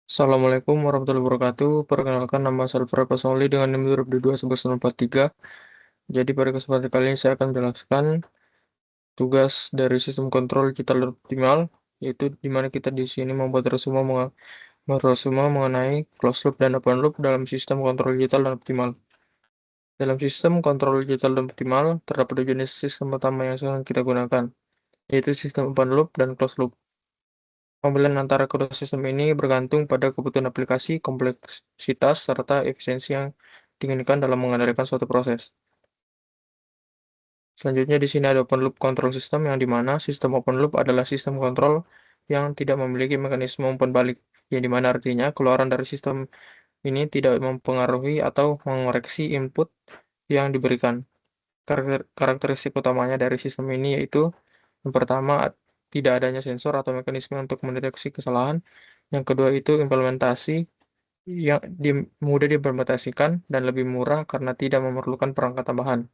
Assalamualaikum warahmatullahi wabarakatuh. Perkenalkan nama saya Alfred Pasonli dengan NIM 2022-1143. Jadi pada kesempatan kali ini saya akan menjelaskan tugas dari sistem kontrol digital dan optimal, yaitu di mana kita di sini membuat resume mengenai closed loop dan open loop dalam sistem kontrol digital dan optimal. Dalam sistem kontrol digital dan optimal, terdapat dua jenis sistem utama yang sedang kita gunakan, yaitu sistem open loop dan closed loop. Pemilihan antara kedua sistem ini bergantung pada kebutuhan aplikasi, kompleksitas, serta efisiensi yang diinginkan dalam mengendalikan suatu proses. Selanjutnya di sini ada open loop control system yang dimana sistem open loop adalah sistem kontrol yang tidak memiliki mekanisme umpan balik, yang dimana artinya keluaran dari sistem ini tidak mempengaruhi atau mengoreksi input yang diberikan. Karakteristik utamanya dari sistem ini yaitu yang pertama, tidak adanya sensor atau mekanisme untuk mendeteksi kesalahan. Yang kedua itu implementasi yang mudah diimplementasikan dan lebih murah karena tidak memerlukan perangkat tambahan.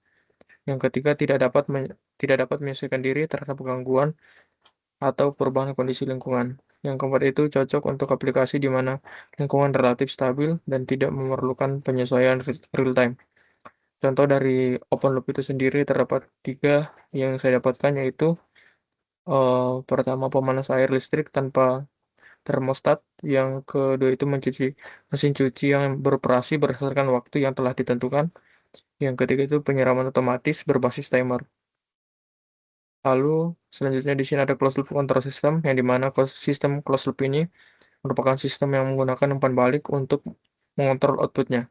Yang ketiga, tidak dapat menyesuaikan diri terhadap gangguan atau perubahan kondisi lingkungan. Yang keempat itu cocok untuk aplikasi di mana lingkungan relatif stabil dan tidak memerlukan penyesuaian real time. Contoh dari open loop itu sendiri terdapat tiga yang saya dapatkan yaitu pertama pemanas air listrik tanpa termostat, yang kedua itu mesin cuci yang beroperasi berdasarkan waktu yang telah ditentukan, yang ketiga itu penyiraman otomatis berbasis timer. Lalu selanjutnya di sini ada closed loop control system yang dimana sistem closed loop ini merupakan sistem yang menggunakan umpan balik untuk mengontrol outputnya.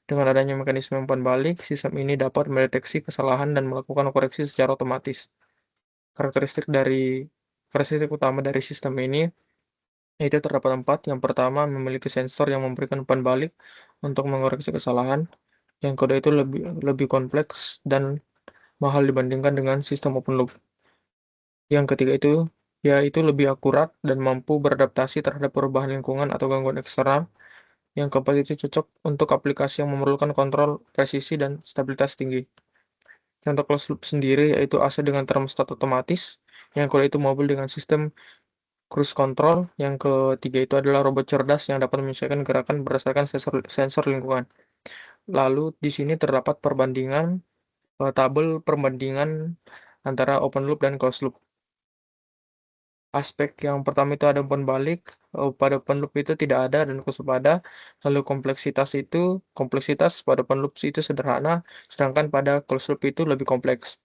Dengan adanya mekanisme umpan balik, sistem ini dapat mendeteksi kesalahan dan melakukan koreksi secara otomatis. Karakteristik dari Karakteristik utama dari sistem ini yaitu terdapat empat. Yang pertama, memiliki sensor yang memberikan umpan balik untuk mengoreksi kesalahan. Yang kedua itu lebih kompleks dan mahal dibandingkan dengan sistem open loop. Yang ketiga itu yaitu lebih akurat dan mampu beradaptasi terhadap perubahan lingkungan atau gangguan eksternal. Yang keempat itu cocok untuk aplikasi yang memerlukan kontrol presisi dan stabilitas tinggi. Contoh closed loop sendiri yaitu AC dengan termostat otomatis. Yang kedua itu mobil dengan sistem cruise control. Yang ketiga itu adalah robot cerdas yang dapat menyesuaikan gerakan berdasarkan sensor lingkungan. Lalu di sini terdapat tabel perbandingan antara open loop dan closed loop. Aspek yang pertama itu ada umpan balik, pada open loop itu tidak ada dan closed loop ada. Lalu kompleksitas pada open loop itu sederhana, sedangkan pada closed loop itu lebih kompleks.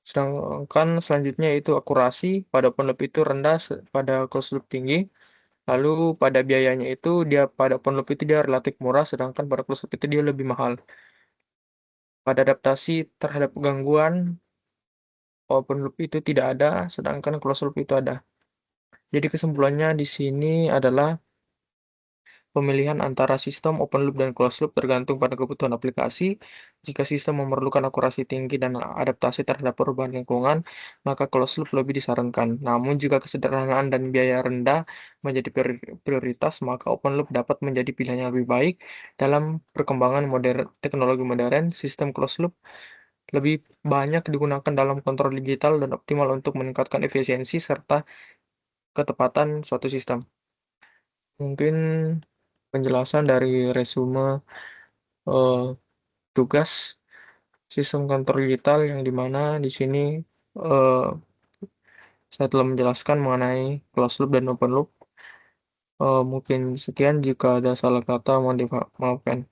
Sedangkan selanjutnya itu akurasi, pada open loop itu rendah, pada closed loop tinggi. Lalu pada biayanya itu pada open loop itu dia relatif murah, sedangkan pada closed loop itu dia lebih mahal. Pada adaptasi terhadap gangguan, open loop itu tidak ada, sedangkan closed loop itu ada. Jadi kesimpulannya di sini adalah pemilihan antara sistem open loop dan closed loop tergantung pada kebutuhan aplikasi. Jika sistem memerlukan akurasi tinggi dan adaptasi terhadap perubahan lingkungan, maka closed loop lebih disarankan. Namun jika kesederhanaan dan biaya rendah menjadi prioritas, maka open loop dapat menjadi pilihan yang lebih baik. Dalam perkembangan teknologi modern, sistem closed loop lebih banyak digunakan dalam kontrol digital dan optimal untuk meningkatkan efisiensi serta ketepatan suatu sistem. Mungkin penjelasan dari resume eh, tugas sistem kontrol digital yang dimana di sini eh, saya telah menjelaskan mengenai closed loop dan open loop. Mungkin sekian, jika ada salah kata mohon dimaafkan.